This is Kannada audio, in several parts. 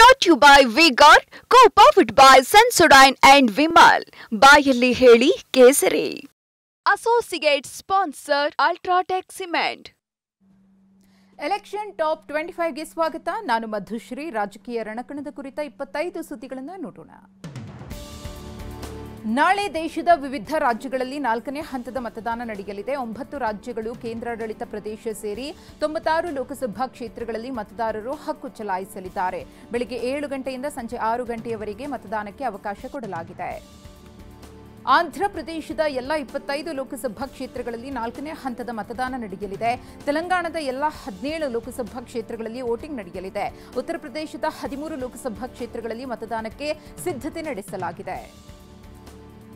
Brought to you by V-Guard, co-powered by Sensodyne and Vimal. ಬಾಯಲ್ಲಿ ಹೇಳಿ ಕೇಸರಿ. Associate sponsor Ultratech Cement. Election top 25ಗೆ ಸ್ವಾಗತ. ನಾನು ಮಧುಶ್ರೀ. ರಾಜಕೀಯ ರಣಕಣದ ಕುರಿತ 25 ಸುದ್ದಿಗಳನ್ನು ನೋಡೋಣ. ನಾಳೆ ದೇಶದ ವಿವಿಧ ರಾಜ್ಯಗಳಲ್ಲಿ 4ನೇ ಹಂತದ ಮತದಾನ ನಡೆಯಲಿದೆ. 9 ರಾಜ್ಯಗಳು ಕೇಂದ್ರಾಡಳಿತ ಪ್ರದೇಶ ಸೇರಿ 96 ಲೋಕಸಭಾ ಕ್ಷೇತ್ರಗಳಲ್ಲಿ ಮತದಾರರು ಹಕ್ಕು ಚಲಾಯಿಸಲಿದ್ದಾರೆ. ಬೆಳಗ್ಗೆ 7 ಗಂಟೆಯಿಂದ ಸಂಜೆ 6 ಗಂಟೆಯವರೆಗೆ ಮತದಾನಕ್ಕೆ ಅವಕಾಶ ಕೊಡಲಾಗಿದೆ. ಆಂಧ್ರಪ್ರದೇಶದ ಎಲ್ಲ 25 ಲೋಕಸಭಾ ಕ್ಷೇತ್ರಗಳಲ್ಲಿ 4ನೇ ಹಂತದ ಮತದಾನ ನಡೆಯಲಿದೆ. ತೆಲಂಗಾಣದ ಎಲ್ಲ 17 ಲೋಕಸಭಾ ಕ್ಷೇತ್ರಗಳಲ್ಲಿ ವೋಟಿಂಗ್ ನಡೆಯಲಿದೆ. ಉತ್ತರ ಪ್ರದೇಶದ 13 ಲೋಕಸಭಾ ಕ್ಷೇತ್ರಗಳಲ್ಲಿ ಮತದಾನಕ್ಕೆ ಸಿದ್ಧತೆ ನಡೆಸಲಾಗಿದೆ.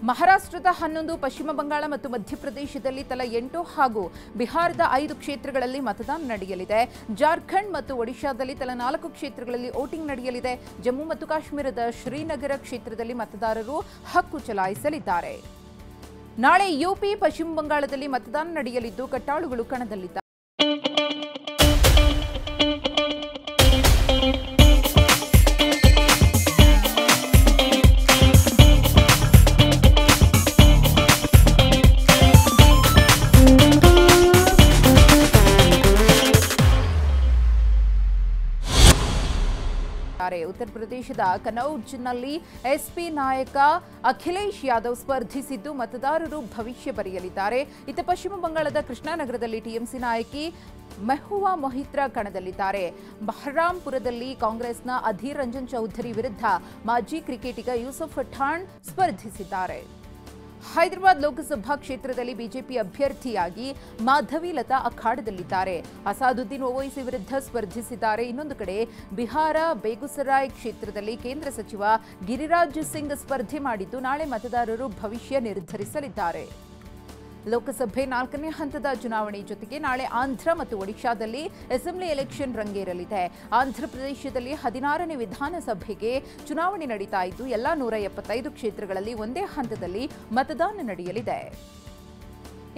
ಮಹಾರಾಷ್ಟ್ರದ 11, ಪಶ್ಚಿಮ ಬಂಗಾಳ ಮತ್ತು ಮಧ್ಯಪ್ರದೇಶದಲ್ಲಿ ತಲಾ 8 ಹಾಗೂ ಬಿಹಾರದ 5 ಕ್ಷೇತ್ರಗಳಲ್ಲಿ ಮತದಾನ ನಡೆಯಲಿದೆ. ಜಾರ್ಖಂಡ್ ಮತ್ತು ಒಡಿಶಾದಲ್ಲಿ ತಲಾ 4 ಕ್ಷೇತ್ರಗಳಲ್ಲಿ ವೋಟಿಂಗ್ ನಡೆಯಲಿದೆ. ಜಮ್ಮು ಮತ್ತು ಕಾಶ್ಮೀರದ ಶ್ರೀನಗರ ಕ್ಷೇತ್ರದಲ್ಲಿ ಮತದಾರರು ಹಕ್ಕು ಚಲಾಯಿಸಲಿದ್ದಾರೆ. ನಾಳೆ ಯುಪಿ, ಪಶ್ಚಿಮ ಬಂಗಾಳದಲ್ಲಿ ಮತದಾನ ನಡೆಯಲಿದ್ದು ಕಟ್ಟಾಳುಗಳು ಕಣದಲ್ಲಿದ್ದಾರೆ. ಉತ್ತರ ಪ್ರದೇಶದ ಕನೌಜ್ನಲ್ಲಿ ಎಸ್ಪಿ ನಾಯಕ ಅಖಿಲೇಶ್ ಯಾದವ್ ಸ್ಪರ್ಧಿಸಿದ್ದು ಮತದಾರರು ಭವಿಷ್ಯ ಬರೆಯಲಿದ್ದಾರೆ. ಇತ್ತ ಪಶ್ಚಿಮ ಬಂಗಾಳದ ಕೃಷ್ಣಾನಗರದಲ್ಲಿ ಟಿಎಂಸಿ ನಾಯಕಿ ಮೆಹುವಾ ಮೊಹಿತ್ರಾ ಕಣದಲ್ಲಿದ್ದಾರೆ. ಬಹರಾಂಪುರದಲ್ಲಿ ಕಾಂಗ್ರೆಸ್ನ ಅಧೀರ್ ರಂಜನ್ ಚೌಧರಿ ವಿರುದ್ಧ ಮಾಜಿ ಕ್ರಿಕೆಟಿಗ ಯೂಸುಫ್ ಪಠಾಣ್ ಸ್ಪರ್ಧಿಸಿದ್ದಾರೆ. ಹೈದರಾಬಾದ್ ಲೋಕಸಭಾ ಕ್ಷೇತ್ರದಲ್ಲಿ ಬಿಜೆಪಿ ಅಭ್ಯರ್ಥಿಯಾಗಿ ಮಾಧವಿ ಲತಾ ಅಖಾಡದಲ್ಲಿದ್ದಾರೆ. ಅಸಾದುದ್ದೀನ್ ಓವೈಸಿ ವಿರುದ್ಧ ಸ್ಪರ್ಧಿಸಿದ್ದಾರೆ. ಇನ್ನೊಂದು ಕಡೆ ಬಿಹಾರ ಬೇಗುಸರಾಯ್ ಕ್ಷೇತ್ರದಲ್ಲಿ ಕೇಂದ್ರ ಸಚಿವ ಗಿರಿರಾಜ್ ಸಿಂಗ್ ಸ್ಪರ್ಧೆ ಮಾಡಿದ್ದು ನಾಳೆ ಮತದಾರರು ಭವಿಷ್ಯ ನಿರ್ಧರಿಸಲಿದ್ದಾರೆ. ಲೋಕಸಭೆ 4ನೇ ಹಂತದ ಚುನಾವಣೆ ಜೊತೆಗೆ ನಾಳೆ ಆಂಧ್ರ ಮತ್ತು ಒಡಿಶಾದಲ್ಲಿ ಅಸೆಂಬ್ಲಿ ಎಲೆಕ್ಷನ್ ರಂಗೇರಲಿದೆ. ಆಂಧ್ರಪ್ರದೇಶದಲ್ಲಿ 16ನೇ ವಿಧಾನಸಭೆಗೆ ಚುನಾವಣೆ ನಡೀತಾ ಇದ್ದು ಎಲ್ಲ 175 ಕ್ಷೇತ್ರಗಳಲ್ಲಿ ಒಂದೇ ಹಂತದಲ್ಲಿ ಮತದಾನ ನಡೆಯಲಿದೆ.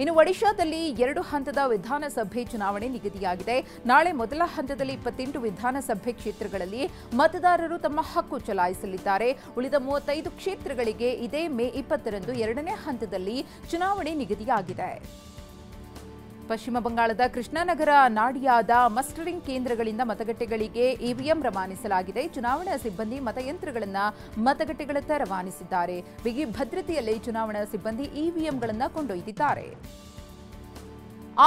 ಇನ್ನು ಒಡಿಶಾದಲ್ಲಿ 2 ಹಂತದ ವಿಧಾನಸಭೆ ಚುನಾವಣೆ ನಿಗದಿಯಾಗಿದೆ. ನಾಳೆ ಮೊದಲ ಹಂತದಲ್ಲಿ 28 ವಿಧಾನಸಭೆ ಕ್ಷೇತ್ರಗಳಲ್ಲಿ ಮತದಾರರು ತಮ್ಮ ಹಕ್ಕು ಚಲಾಯಿಸಲಿದ್ದಾರೆ. ಉಳಿದ 35 ಕ್ಷೇತ್ರಗಳಿಗೆ ಇದೇ ಮೇ 20ರಂದು 2ನೇ ಹಂತದಲ್ಲಿ ಚುನಾವಣೆ ನಿಗದಿಯಾಗಿದೆ. ಪಶ್ಚಿಮ ಬಂಗಾಳದ ಕೃಷ್ಣಾನಗರ ನಾಡಿಯಾದ ಮಸ್ಟರಿಂಗ್ ಕೇಂದ್ರಗಳಿಂದ ಮತಗಟ್ಟೆಗಳಿಗೆ ಇವಿಎಂ ರವಾನಿಸಲಾಗಿದೆ. ಚುನಾವಣಾ ಸಿಬ್ಬಂದಿ ಮತಯಂತ್ರಗಳನ್ನು ಮತಗಟ್ಟೆಗಳತ್ತ ರವಾನಿಸಿದ್ದಾರೆ. ಬಿಗಿ ಭದ್ರತೆಯಲ್ಲಿ ಚುನಾವಣಾ ಸಿಬ್ಬಂದಿ ಇವಿಎಂಗಳನ್ನು ಕೊಂಡೊಯ್ದಿದ್ದಾರೆ.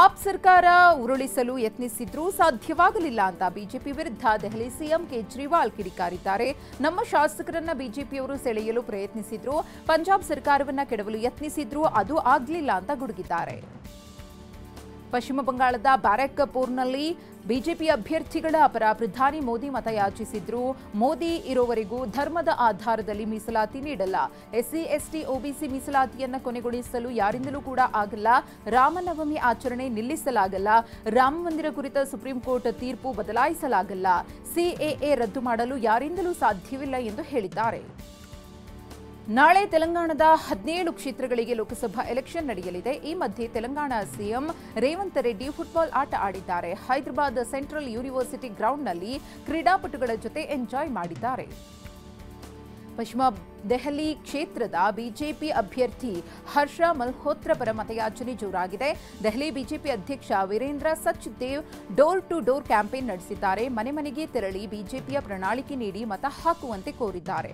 ಆಪ್ ಸರ್ಕಾರ ಉರುಳಿಸಲು ಯತ್ನಿಸಿದ್ರೂ ಸಾಧ್ಯವಾಗಲಿಲ್ಲ ಅಂತ ಬಿಜೆಪಿ ವಿರುದ್ಧ ದೆಹಲಿ ಸಿಎಂ ಕೇಜ್ರಿವಾಲ್ ಕಿಡಿಕಾರಿದ್ದಾರೆ. ನಮ್ಮ ಶಾಸಕರನ್ನ ಬಿಜೆಪಿಯವರು ಸೆಳೆಯಲು ಪ್ರಯತ್ನಿಸಿದ್ರು, ಪಂಜಾಬ್ ಸರ್ಕಾರವನ್ನ ಕೆಡವಲು ಯತ್ನಿಸಿದ್ರು, ಅದು ಆಗ್ಲಿಲ್ಲ ಅಂತ ಗುಡುಗಿದ್ದಾರೆ. ಪಶ್ಚಿಮ ಬಂಗಾಳದ ಬ್ಯಾರಕ್ಪುರ್ನಲ್ಲಿ ಬಿಜೆಪಿ ಅಭ್ಯರ್ಥಿಗಳ ಪರ ಪ್ರಧಾನಿ ಮೋದಿ ಮತಯಾಚಿಸಿದ್ರು. ಮೋದಿ ಇರೋವರೆಗೂ ಧರ್ಮದ ಆಧಾರದಲ್ಲಿ ಮೀಸಲಾತಿ ನೀಡಲ್ಲ, ಎಸ್ಸಿ ಎಸ್ಟಿ ಒಬಿಸಿ ಮೀಸಲಾತಿಯನ್ನು ಕೊನೆಗೊಳಿಸಲು ಯಾರಿಂದಲೂ ಕೂಡ ಆಗಲ್ಲ, ರಾಮನವಮಿ ಆಚರಣೆ ನಿಲ್ಲಿಸಲಾಗಲ್ಲ, ರಾಮ ಮಂದಿರ ಕುರಿತ ಸುಪ್ರೀಂ ಕೋರ್ಟ್ ತೀರ್ಪು ಬದಲಾಯಿಸಲಾಗಲ್ಲ, ಸಿಎಎ ರದ್ದು ಮಾಡಲು ಯಾರಿಂದಲೂ ಸಾಧ್ಯವಿಲ್ಲ ಎಂದು ಹೇಳಿದ್ದಾರೆ. ನಾಳೆ ತೆಲಂಗಾಣದ 17 ಕ್ಷೇತ್ರಗಳಿಗೆ ಲೋಕಸಭಾ ಎಲೆಕ್ಷನ್ ನಡೆಯಲಿದೆ. ಈ ಮಧ್ಯೆ ತೆಲಂಗಾಣ ಸಿಎಂ ರೇವಂತ್ ರೆಡ್ಡಿ ಫುಟ್ಬಾಲ್ ಆಟ ಆಡಿದ್ದಾರೆ. ಹೈದರಾಬಾದ್ ಸೆಂಟ್ರಲ್ ಯೂನಿವರ್ಸಿಟಿ ಗ್ರೌಂಡ್ನಲ್ಲಿ ಕ್ರೀಡಾಪಟುಗಳ ಜೊತೆ ಎಂಜಾಯ್ ಮಾಡಿದ್ದಾರೆ. ಪಶ್ಚಿಮ ದೆಹಲಿ ಕ್ಷೇತ್ರದ ಬಿಜೆಪಿ ಅಭ್ಯರ್ಥಿ ಹರ್ಷ ಮಲ್ಹೋತ್ರ ಪರ ಮತಯಾಚನೆ ಜೋರಾಗಿದೆ. ದೆಹಲಿ ಬಿಜೆಪಿ ಅಧ್ಯಕ್ಷ Virendra Sachdev door to door campaign ನಡೆಸಿದ್ದಾರೆ. ಮನೆ ಮನೆಗೆ ತೆರಳಿ ಬಿಜೆಪಿಯ ಪ್ರಣಾಳಿಕೆ ನೀಡಿ ಮತ ಹಾಕುವಂತೆ ಕೋರಿದ್ದಾರೆ.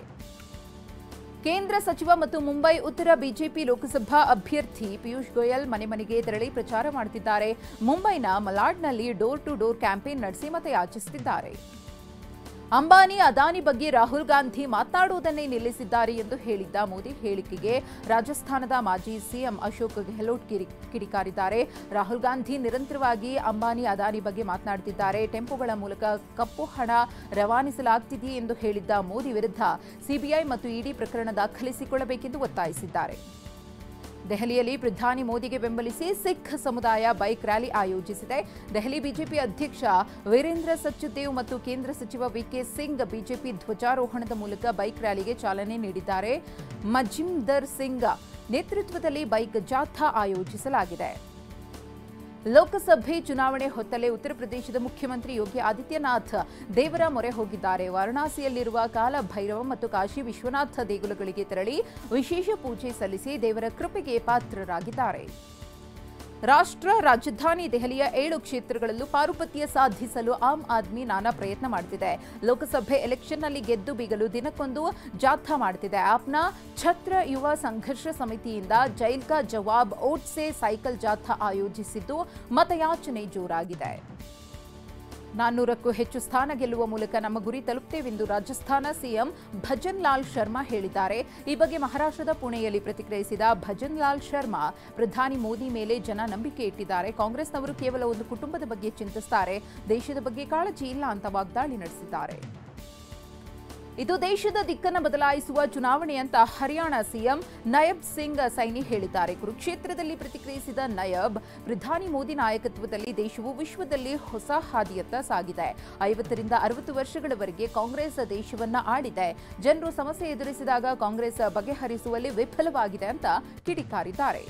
ಕೇಂದ್ರ ಸಚಿವ ಮತ್ತು ಮುಂಬೈ ಉತ್ತರ ಬಿಜೆಪಿ ಲೋಕಸಭಾ ಅಭ್ಯರ್ಥಿ ಪಿಯೂಷ್ ಗೋಯಲ್ ಮನೆ ಮನೆಗೆ ತೆರಳಿ ಪ್ರಚಾರ ಮಾಡುತ್ತಿದ್ದಾರೆ. ಮುಂಬೈನ ಮಲಾಡ್ನಲ್ಲಿ ಡೋರ್ ಟು ಡೋರ್ ಕ್ಯಾಂಪೇನ್ ನಡೆಸಿ ಮತಯಾಚಿಸುತ್ತಿದ್ದಾರೆ. ಅಂಬಾನಿ, ಅದಾನಿ ಬಗ್ಗೆ ರಾಹುಲ್ ಗಾಂಧಿ ಮಾತನಾಡುವುದನ್ನೇ ನಿಲ್ಲಿಸಿದ್ದಾರೆ ಎಂದು ಹೇಳಿದ್ದ ಮೋದಿ ಹೇಳಿಕೆಗೆ ರಾಜಸ್ಥಾನದ ಮಾಜಿ ಸಿಎಂ ಅಶೋಕ್ ಗೆಹ್ಲೋಟ್ ಕಿಡಿಕಾರಿದ್ದಾರೆ. ರಾಹುಲ್ ಗಾಂಧಿ ನಿರಂತರವಾಗಿ ಅಂಬಾನಿ, ಅದಾನಿ ಬಗ್ಗೆ ಮಾತನಾಡುತ್ತಿದ್ದಾರೆ. ಟೆಂಪೋಗಳ ಮೂಲಕ ಕಪ್ಪು ಹಣ ರವಾನಿಸಲಾಗುತ್ತಿದೆ ಎಂದು ಹೇಳಿದ್ದ ಮೋದಿ ವಿರುದ್ಧ ಸಿಬಿಐ ಮತ್ತು ಇಡಿ ಪ್ರಕರಣ ದಾಖಲಿಸಿಕೊಳ್ಳಬೇಕೆಂದು ಒತ್ತಾಯಿಸಿದ್ದಾರೆ. ದೆಹಲಿಯಲ್ಲಿ ಪ್ರಧಾನಿ ಮೋದಿಗೆ ಬೆಂಬಲಿಸಿ ಸಿಖ್ ಸಮುದಾಯ ಬೈಕ್ ರ್ಯಾಲಿ ಆಯೋಜಿಸಿದೆ. ದೆಹಲಿ ಬಿಜೆಪಿ ಅಧ್ಯಕ್ಷ ವೀರೇಂದ್ರ ಸಚ್ದೇವ್ ಮತ್ತು ಕೇಂದ್ರ ಸಚಿವ ವಿಕೆ ಸಿಂಗ್ ಬಿಜೆಪಿ ಧ್ವಜಾರೋಹಣದ ಮೂಲಕ ಬೈಕ್ ರ್ಯಾಲಿಗೆ ಚಾಲನೆ ನೀಡಿದ್ದಾರೆ. ಮಜಿಂದರ್ ಸಿಂಗ್ ನೇತೃತ್ವದಲ್ಲಿ ಬೈಕ್ ಜಾಥಾ ಆಯೋಜಿಸಲಾಗಿದೆ. ಲೋಕಸಭೆ ಚುನಾವಣೆ ಹೊತ್ತಲೇ ಉತ್ತರ ಪ್ರದೇಶದ ಮುಖ್ಯಮಂತ್ರಿ ಯೋಗಿ ಆದಿತ್ಯನಾಥ್ ದೇವರ ಮೊರೆ ಹೋಗಿದ್ದಾರೆ. ವಾರಣಾಸಿಯಲ್ಲಿರುವ ಕಾಲಭೈರವ ಮತ್ತು ಕಾಶಿ ವಿಶ್ವನಾಥ ದೇಗುಲಗಳಿಗೆ ತೆರಳಿ ವಿಶೇಷ ಪೂಜೆ ಸಲ್ಲಿಸಿ ದೇವರ ಕೃಪೆಗೆ ಪಾತ್ರರಾಗಿದ್ದಾರೆ. ರಾಷ್ಟ್ರ ರಾಜಧಾನಿ ದೆಹಲಿಯ 7 ಕ್ಷೇತ್ರಗಳಲ್ಲೂ ಪಾರುಪತ್ಯ ಸಾಧಿಸಲು ಆಮ್ ಆದ್ಮಿ ನಾನಾ ಪ್ರಯತ್ನ ಮಾಡುತ್ತಿದೆ. ಲೋಕಸಭೆ ಎಲೆಕ್ಷನ್ನಲ್ಲಿ ಗೆದ್ದು ಬೀಗಲು ದಿನಕ್ಕೊಂದು ಜಾಥಾ ಮಾಡುತ್ತಿದೆ. ಆಪ್ನ ಛತ್ರ ಯುವ ಸಂಘರ್ಷ ಸಮಿತಿಯಿಂದ ಜೈಲ್ ಕಾ ಜವಾಬ್ ಓಟ್ ಸೆ ಸೈಕಲ್ ಜಾಥಾ ಆಯೋಜಿಸಿದ್ದು ಮತಯಾಚನೆ ಜೋರಾಗಿದೆ. 400ಕ್ಕೂ ಹೆಚ್ಚು ಸ್ಥಾನ ಗೆಲ್ಲುವ ಮೂಲಕ ನಮ್ಮ ಗುರಿ ತಲುಪುತ್ತೇವೆಂದು ರಾಜಸ್ಥಾನ ಸಿಎಂ ಭಜನ್ ಲಾಲ್ ಶರ್ಮಾ ಹೇಳಿದ್ದಾರೆ. ಈ ಬಗ್ಗೆ ಮಹಾರಾಷ್ಟ್ರದ ಪುಣೆಯಲ್ಲಿ ಪ್ರತಿಕ್ರಿಯಿಸಿದ ಭಜನ್ ಲಾಲ್ ಶರ್ಮಾ, ಪ್ರಧಾನಿ ಮೋದಿ ಮೇಲೆ ಜನ ನಂಬಿಕೆ ಇಟ್ಟಿದ್ದಾರೆ. ಕಾಂಗ್ರೆಸ್ನವರು ಕೇವಲ ಒಂದು ಕುಟುಂಬದ ಬಗ್ಗೆ ಚಿಂತಿಸುತ್ತಾರೆ, ದೇಶದ ಬಗ್ಗೆ ಕಾಳಜಿ ಇಲ್ಲ ಅಂತ ವಾಗ್ದಾಳಿ ನಡೆಸಿದ್ದಾರೆ. ಇದು ದೇಶದ ದಿಕ್ಕನ್ನು ಬದಲಾಯಿಸುವ ಚುನಾವಣೆ ಅಂತ ಹರಿಯಾಣ ಸಿಎಂ ನಯಬ್ ಸಿಂಗ್ ಸೈನಿ ಹೇಳಿದ್ದಾರೆ. ಕುರುಕ್ಷೇತ್ರದಲ್ಲಿ ಪ್ರತಿಕ್ರಿಯಿಸಿದ ನಯಬ್, ಪ್ರಧಾನಿ ಮೋದಿ ನಾಯಕತ್ವದಲ್ಲಿ ದೇಶವು ವಿಶ್ವದಲ್ಲಿ ಹೊಸ ಹಾದಿಯತ್ತ ಸಾಗಿದೆ. 50ರಿಂದ 60 ವರ್ಷಗಳವರೆಗೆ ಕಾಂಗ್ರೆಸ್ ದೇಶವನ್ನ ಆಳಿದೆ. ಜನರು ಸಮಸ್ಯೆ ಎದುರಿಸಿದಾಗ ಕಾಂಗ್ರೆಸ್ ಬಗೆಹರಿಸುವಲ್ಲಿ ವಿಫಲವಾಗಿದೆ ಅಂತ ಕಿಡಿಕಾರಿದ್ದಾರೆ.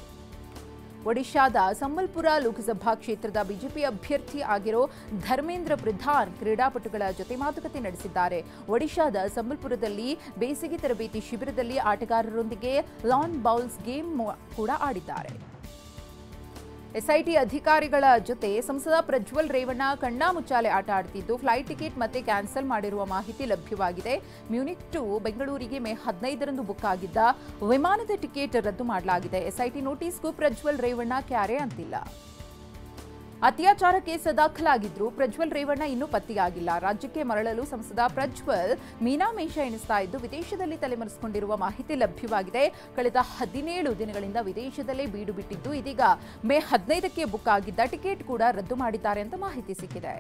ಒಡಿಶಾದ ಸಂಬಲ್ಪುರ ಲೋಕಸಭಾ ಕ್ಷೇತ್ರದ ಬಿಜೆಪಿ ಅಭ್ಯರ್ಥಿ ಆಗಿರೋ ಧರ್ಮೇಂದ್ರ ಪ್ರಧಾನ್ ಕ್ರೀಡಾಪಟುಗಳ ಜೊತೆ ಮಾತುಕತೆ ನಡೆಸಿದ್ದಾರೆ. ಒಡಿಶಾದ ಸಂಬಲ್ಪುರದಲ್ಲಿ ಬೇಸಿಗೆ ತರಬೇತಿ ಶಿಬಿರದಲ್ಲಿ ಆಟಗಾರರೊಂದಿಗೆ ಲಾನ್ ಬೌಲ್ಸ್ ಗೇಮ್ ಕೂಡ ಆಡಿದ್ದಾರೆ. ಎಸ್ಐಟಿ ಅಧಿಕಾರಿಗಳ ಜೊತೆ ಸಂಸದ ಪ್ರಜ್ವಲ್ ರೇವಣ್ಣ ಕಣ್ಣಾಮುಚ್ಚಾಲೆ ಆಟ ಆಡುತ್ತಿದ್ದು, ಫ್ಲೈಟ್ ಟಿಕೆಟ್ ಮತ್ತೆ ಕ್ಯಾನ್ಸಲ್ ಮಾಡಿರುವ ಮಾಹಿತಿ ಲಭ್ಯವಾಗಿದೆ. ಮ್ಯೂನಿಕ್ ಟು ಬೆಂಗಳೂರಿಗೆ ಮೇ 15ರಂದು ಬುಕ್ ಆಗಿದ್ದ ವಿಮಾನದ ಟಿಕೆಟ್ ರದ್ದು ಮಾಡಲಾಗಿದೆ. ಎಸ್ಐಟಿ ನೋಟಿಸ್ಗೂ ಪ್ರಜ್ವಲ್ ರೇವಣ್ಣ ಕ್ಯಾರೆ ಅಂತಿಲ್ಲ. ಅತ್ಯಾಚಾರ ಕೇಸ್ ದಾಖಲಾಗಿದ್ರು ಪ್ರಜ್ವಲ್ ರೇವಣ್ಣ ಇನ್ನೂ ಪತ್ತೆಯಾಗಿಲ್ಲ. ರಾಜ್ಯಕ್ಕೆ ಮರಳಲು ಸಂಸದ ಪ್ರಜ್ವಲ್ ಮೀನಾಮೇಷ ಎಣಿಸ್ತಾ ಇದ್ದು, ವಿದೇಶದಲ್ಲಿ ತಲೆಮರೆಸಿಕೊಂಡಿರುವ ಮಾಹಿತಿ ಲಭ್ಯವಾಗಿದೆ. ಕಳೆದ 17 ದಿನಗಳಿಂದ ವಿದೇಶದಲ್ಲೇ ಬೀಡು ಬಿಟ್ಟಿದ್ದು, ಇದೀಗ ಮೇ 15ಕ್ಕೆ ಬುಕ್ ಆಗಿದ್ದ ಟಿಕೆಟ್ ಕೂಡ ರದ್ದು ಮಾಡಿದ್ದಾರೆ ಅಂತ ಮಾಹಿತಿ ಸಿಕ್ಕಿದೆ.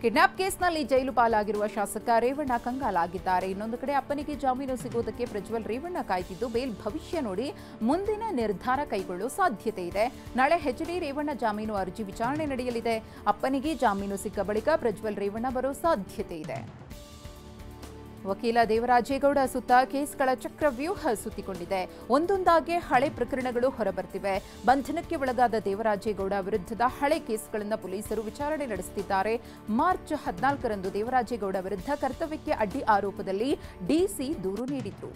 ಕಿಡ್ನಾಪ್ ಕೇಸ್ನಲ್ಲಿ ಜೈಲು ಪಾಲಾಗಿರುವ ಶಾಸಕ ರೇವಣ್ಣ ಕಂಗಾಲಾಗಿದ್ದಾರೆ. ಇನ್ನೊಂದು ಕಡೆ ಅಪ್ಪನಿಗೆ ಜಾಮೀನು ಸಿಗುವುದಕ್ಕೆ ಪ್ರಜ್ವಲ್ ರೇವಣ್ಣ ಕಾಯ್ತಿದ್ದು, ಬೇಲ್ ಭವಿಷ್ಯ ನೋಡಿ ಮುಂದಿನ ನಿರ್ಧಾರ ಕೈಗೊಳ್ಳೋ ಸಾಧ್ಯತೆ ಇದೆ. ನಾಳೆ ಎಚ್ಡಿ ರೇವಣ್ಣ ಜಾಮೀನು ಅರ್ಜಿ ವಿಚಾರಣೆ ನಡೆಯಲಿದೆ. ಅಪ್ಪನಿಗೆ ಜಾಮೀನು ಸಿಕ್ಕ ಬಳಿಕ ಪ್ರಜ್ವಲ್ ರೇವಣ್ಣ ಬರೋ ಸಾಧ್ಯತೆ ಇದೆ. ವಕೀಲ ದೇವರಾಜೇಗೌಡ ಸುತ್ತ ಕೇಸ್ಗಳ ಚಕ್ರವ್ಯೂಹ ಸುತ್ತಿಕೊಂಡಿದೆ. ಒಂದೊಂದಾಗಿ ಹಳೆ ಪ್ರಕರಣಗಳು ಹೊರಬರ್ತಿವೆ. ಬಂಧನಕ್ಕೆ ಒಳಗಾದ ದೇವರಾಜೇಗೌಡ ವಿರುದ್ಧದ ಹಳೆ ಕೇಸ್ಗಳನ್ನು ಪೊಲೀಸರು ವಿಚಾರಣೆ ನಡೆಸುತ್ತಿದ್ದಾರೆ. ಮಾರ್ಚ್ 14ರಂದು ದೇವರಾಜೇಗೌಡ ವಿರುದ್ಧ ಕರ್ತವ್ಯಕ್ಕೆ ಅಡ್ಡಿ ಆರೋಪದಲ್ಲಿ ಡಿಸಿ ದೂರು ನೀಡಿದ್ರು.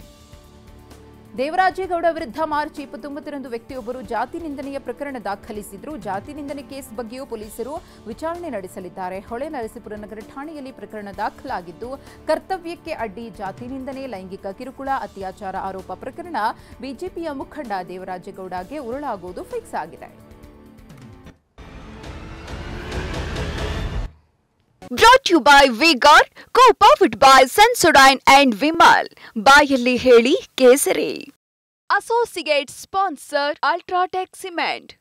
ದೇವರಾಜೇಗೌಡ ವಿರುದ್ಧ ಮಾರ್ಚ್ 29ರಂದು ವ್ಯಕ್ತಿಯೊಬ್ಬರು ಜಾತಿ ನಿಂದನೆಯ ಪ್ರಕರಣ ದಾಖಲಿಸಿದ್ರು. ಜಾತಿ ನಿಂದನೆ ಕೇಸ್ ಬಗ್ಗೆಯೂ ಪೊಲೀಸರು ವಿಚಾರಣೆ ನಡೆಸಲಿದ್ದಾರೆ. ಹೊಳೆನರಸೀಪುರ ನಗರ ಠಾಣೆಯಲ್ಲಿ ಪ್ರಕರಣ ದಾಖಲಾಗಿದ್ದು, ಕರ್ತವ್ಯಕ್ಕೆ ಅಡ್ಡಿ, ಜಾತಿ ನಿಂದನೆ, ಲೈಂಗಿಕ ಕಿರುಕುಳ, ಅತ್ಯಾಚಾರ ಆರೋಪ ಪ್ರಕರಣ ಬಿಜೆಪಿಯ ಮುಖಂಡ ದೇವರಾಜೇಗೌಡಗೆ ಉರುಳಾಗುವುದು ಫಿಕ್ಸ್ ಆಗಿದೆ. Brought you by V-Guard, co-powered by Sensodyne and Vimal. ಬಾಯಲ್ಲಿ ಹೇಳಿ ಕೇಸರಿ. Associate sponsor UltraTech cement.